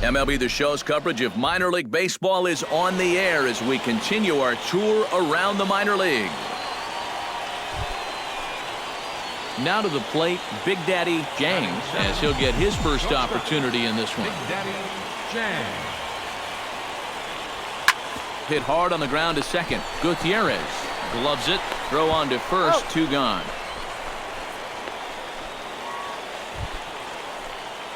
MLB The Show's coverage of minor league baseball is on the air as we continue our tour around the minor leagues. Now to the plate, Big Daddy James, as he'll get his first opportunity in this one. Big Daddy James. Hit hard on the ground to second. Gutierrez gloves it. Throw on to first. 2 gone.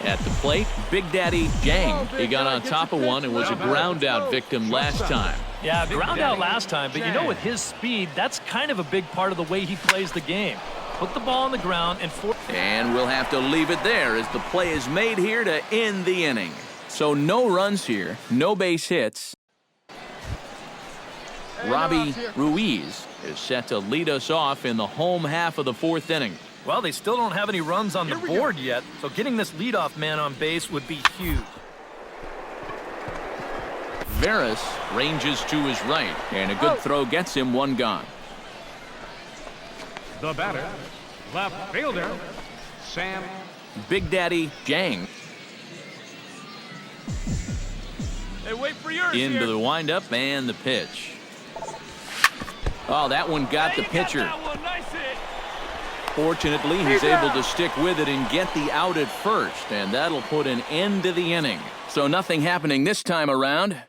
At the plate, Big Daddy Jang. He got on top of one and was a ground out victim last time. Yeah, ground out last time, but you know, with his speed, that's kind of a big part of the way he plays the game. Put the ball on the ground and we'll have to leave it there as the play is made here to end the inning. So no runs here, no base hits. Robbie Ruiz is set to lead us off in the home half of the 4th inning. Well, they still don't have any runs on the board yet, so getting this leadoff man on base would be huge. Veras ranges to his right, and a good throw gets him 1 gone. The batter, left fielder, Sam. Big Daddy Jang. Hey, wait for yours Into here. the windup and the pitch. Oh, that one got the pitcher. Nice hit. Fortunately, he's able to stick with it and get the out at first, and that'll put an end to the inning. So nothing happening this time around.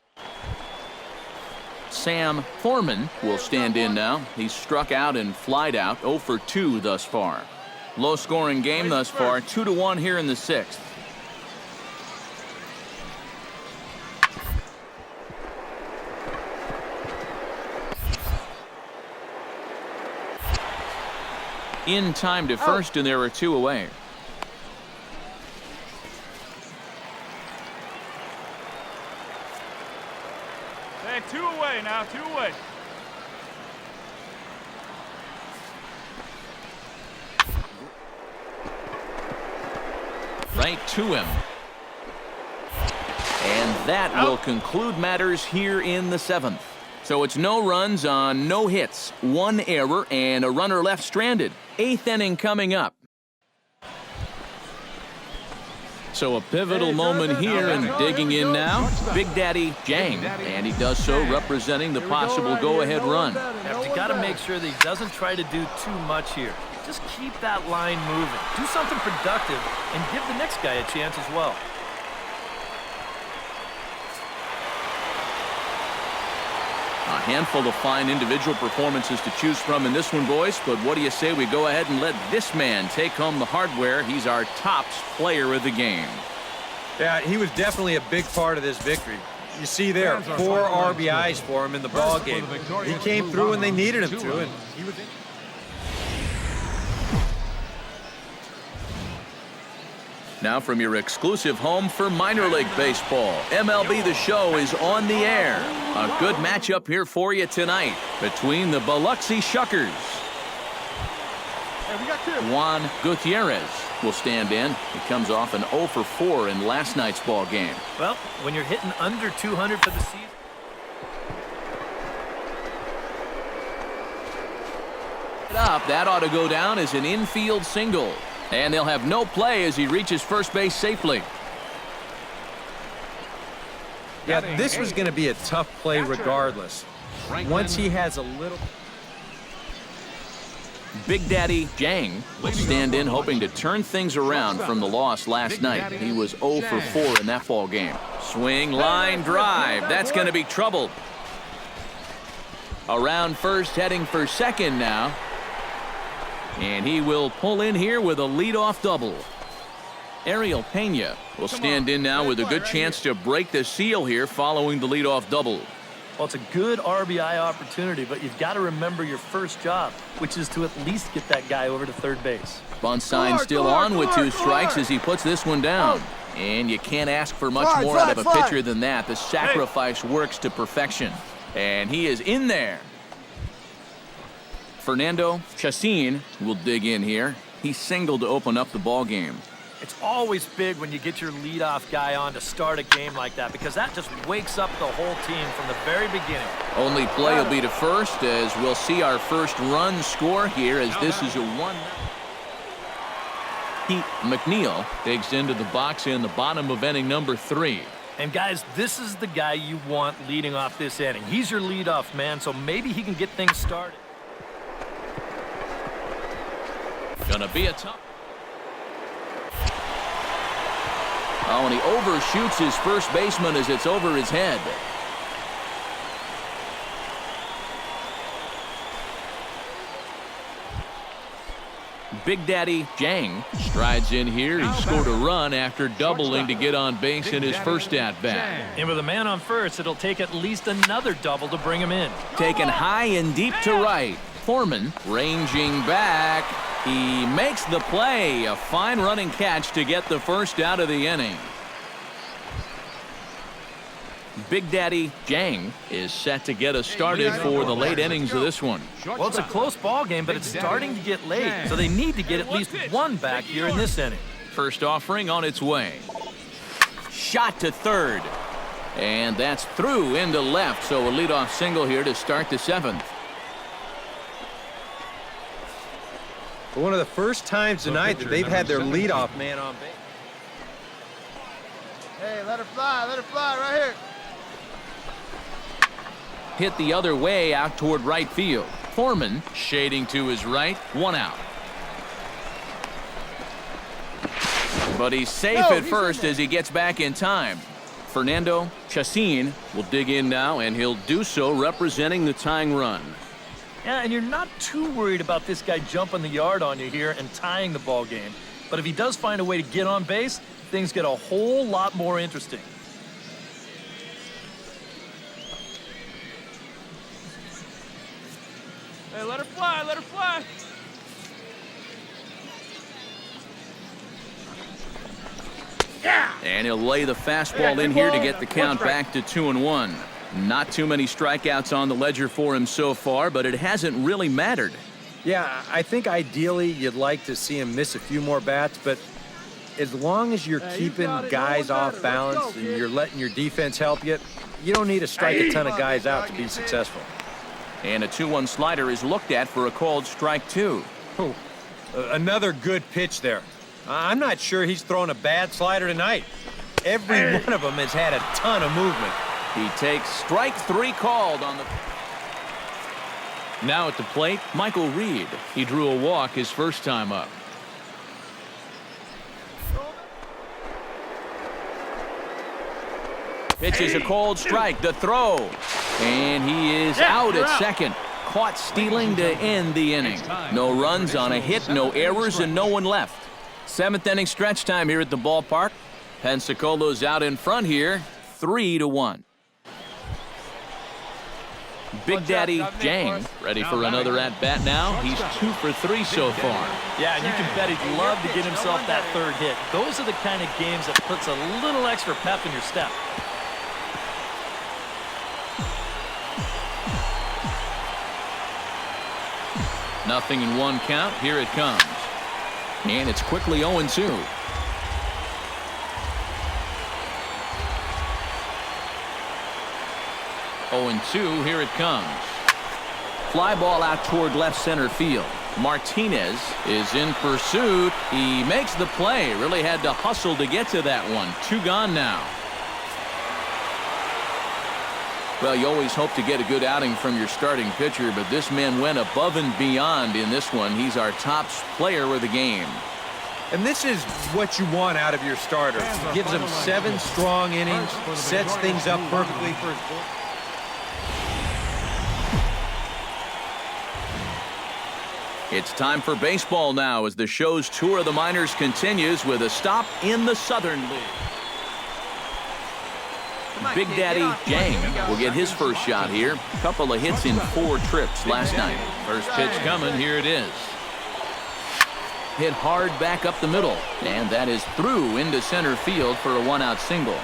Sam Foreman will stand in now. He's struck out and flied out, 0 for 2 thus far. Low-scoring game thus far, 2-1 here in the 6th. In time to first, and there are 2 away. Hey, 2 away now, 2 away. Right to him. And that will conclude matters here in the 7th. So it's no runs on no hits, 1 error, and a runner left stranded. 8th inning coming up. So a pivotal moment here, and digging in now, Big Daddy Jang. And he does so representing the possible go-ahead run. You got to make sure that he doesn't try to do too much here. Just keep that line moving. Do something productive and give the next guy a chance as well. A handful of fine individual performances to choose from in this one, boys. But what do you say we go ahead and let this man take home the hardware? He's our tops player of the game. Yeah, he was definitely a big part of this victory. You see there, 4 RBIs for him in the ball game. He came through when they needed him to, and he was in. Now from your exclusive home for minor league baseball, MLB The Show is on the air. A good matchup here for you tonight between the Biloxi Shuckers. Juan Gutierrez will stand in. He comes off an 0 for 4 in last night's ball game. Well, when you're hitting under 200 for the season. That ought to go down as an infield single. And they'll have no play as he reaches first base safely. Yeah, this was going to be a tough play regardless. Once he has a little... Big Daddy Jang will stand in, hoping to turn things around from the loss last night. He was 0 for 4 in that ball game. Swing, line, drive. That's going to be trouble. Around first, heading for second now. And he will pull in here with a leadoff double. Ariel Pena will stand in now with a good chance to break the seal here following the leadoff double. Well, it's a good RBI opportunity, but you've got to remember your first job, which is to at least get that guy over to third base. Bunt sign still on with 2 strikes as he puts this one down. And you can't ask for much more out of a pitcher than that. The sacrifice works to perfection. And he is in there. Fernando Chacin will dig in here. He singled to open up the ball game. It's always big when you get your leadoff guy on to start a game like that, because that just wakes up the whole team from the very beginning. Only play will be to first as we'll see our first run score here as this is a 1. Pete McNeil digs into the box in the bottom of inning number 3. And guys, this is the guy you want leading off this inning. He's your leadoff man, so maybe he can get things started. Gonna be a tough. Oh, and he overshoots his first baseman as it's over his head. Big Daddy Jang strides in here. He scored a run after doubling to get on base in his first at-bat. And with a man on first, it'll take at least another double to bring him in. Taken high and deep to right. Foreman ranging back. He makes the play. A fine running catch to get the first out of the inning. Big Daddy Jang is set to get us started for the late innings of this one. Well, it's a close ball game, but it's starting to get late, so they need to get at least one back here in this inning. First offering on its way. Shot to third. And that's through into left, so a leadoff single here to start the seventh. For one of the first times tonight that they've had their leadoff man on base. Hey, let her fly right here. Hit the other way out toward right field. Foreman shading to his right, one out. But he's safe at first as he gets back in time. Fernando Chacin will dig in now, and he'll do so representing the tying run. Yeah, and you're not too worried about this guy jumping the yard on you here and tying the ball game. But if he does find a way to get on base, things get a whole lot more interesting. Hey, let her fly, let her fly. And he'll lay the fastball in here to get the count back to 2-1. Not too many strikeouts on the ledger for him so far, but it hasn't really mattered. Yeah, I think ideally you'd like to see him miss a few more bats, but as long as you're keeping guys off balance and you're letting your defense help you, you don't need to strike a ton of guys out to be successful. And a 2-1 slider is looked at for a called strike two. Oh, another good pitch there. I'm not sure he's thrown a bad slider tonight. Every one of them has had a ton of movement. He takes strike three called on the... Now at the plate, Michael Reed. He drew a walk his first time up. Pitches a cold strike, the throw. And he is out at second. Caught stealing to end the inning. No runs on a hit, no errors, and no one left. Seventh inning stretch time here at the ballpark. Pensacolo's out in front here, 3-1. Big Daddy Jang ready for another at-bat now. He's 2 for 3 so far. Yeah, and you can bet he'd love to get himself that third hit. Those are the kind of games that puts a little extra pep in your step. Nothing in one count. Here it comes. And it's quickly 0-2. Here it comes. Fly ball out toward left center field. Martinez is in pursuit. He makes the play. Really had to hustle to get to that one. 2 gone now. Well, you always hope to get a good outing from your starting pitcher, but this man went above and beyond in this one. He's our top player of the game. And this is what you want out of your starter. Gives him 7 strong innings, sets things up perfectly for his board. It's time for baseball now as the show's tour of the minors continues with a stop in the Southern League. Big Daddy Jang will get his first shot here. Couple of hits in 4 trips last night. First pitch coming. Here it is. Hit hard back up the middle. And that is through into center field for a 1-out single.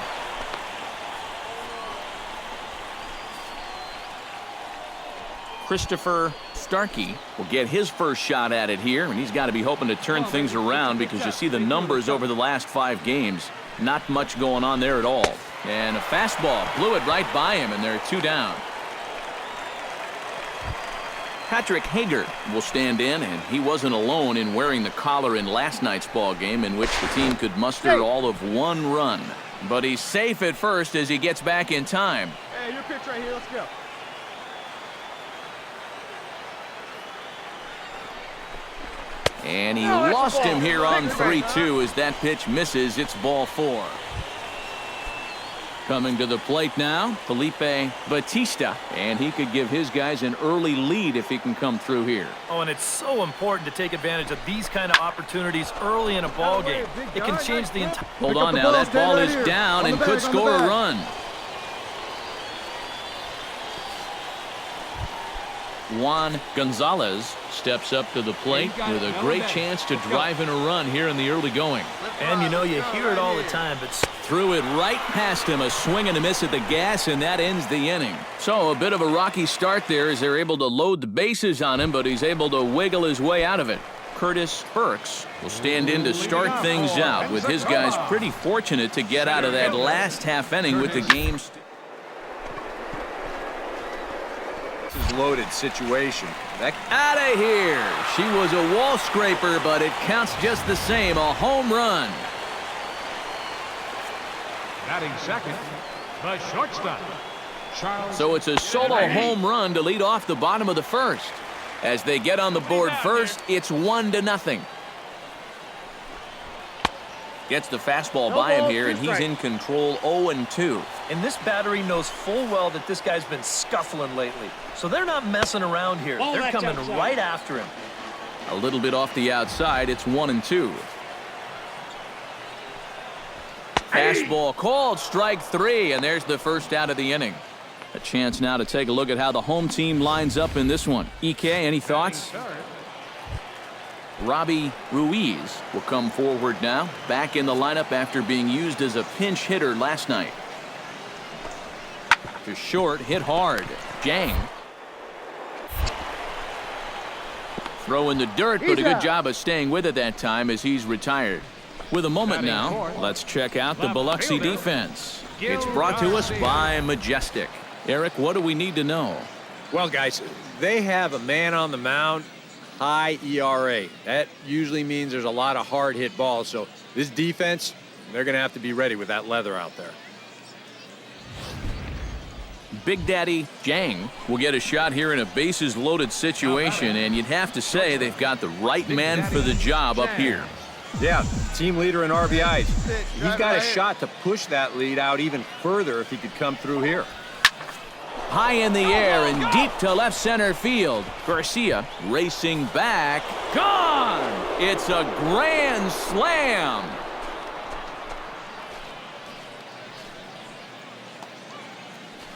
Christopher Starkey will get his first shot at it here, and he's got to be hoping to turn things around because you see the numbers over the last 5 games. Not much going on there at all. And a fastball blew it right by him, and they're 2 down. Patrick Hager will stand in, and he wasn't alone in wearing the collar in last night's ball game in which the team could muster all of 1 run. But he's safe at first as he gets back in time. Hey, your pitch right here. Let's go. And he lost him here on 3-2 as that pitch misses. It's ball 4. Coming to the plate now, Felipe Batista, and he could give his guys an early lead if he can come through here. Oh, and it's so important to take advantage of these kind of opportunities early in a ball game. It can change the entire... Hold on now, that ball is down and could score a run. Juan Gonzalez steps up to the plate with a great chance to drive in a run here in the early going. And you know, you hear it all the time, but... Threw it right past him, a swing and a miss at the gas, and that ends the inning. So a bit of a rocky start there as they're able to load the bases on him, but he's able to wiggle his way out of it. Curtis Burks will stand in to start things out, with his guys pretty fortunate to get out of that last half inning with the game. This is a loaded situation. Out of here. She was a wall scraper, but it counts just the same. A home run. Batting second, the shortstop, Charles. So it's a solo home run to lead off the bottom of the first. As they get on the board first, it's 1-0. Gets the fastball by him here, and he's in control 0-2. And this battery knows full well that this guy's been scuffling lately. So they're not messing around here. They're coming right after him. A little bit off the outside, it's 1-2. Fastball called, strike 3, and there's the first out of the inning. A chance now to take a look at how the home team lines up in this one. EK, any thoughts? Robbie Ruiz will come forward now, back in the lineup after being used as a pinch hitter last night. To short, hit hard. Jang. Throw in the dirt, but a good job of staying with it that time as he's retired. With a moment now, let's check out the Biloxi defense. It's brought to us by Majestic. Eric, what do we need to know? Well, guys, they have a man on the mound, high ERA. That usually means there's a lot of hard hit balls. So this defense, they're going to have to be ready with that leather out there. Big Daddy Jang will get a shot here in a bases loaded situation, and you'd have to say they've got the right man for the job up here. Yeah, team leader in RBIs. He's got a shot to push that lead out even further if he could come through here. High in the air and deep to left center field. Garcia racing back. Gone! It's a grand slam.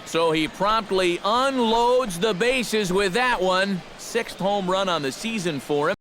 So he promptly unloads the bases with that one. 6th home run on the season for him.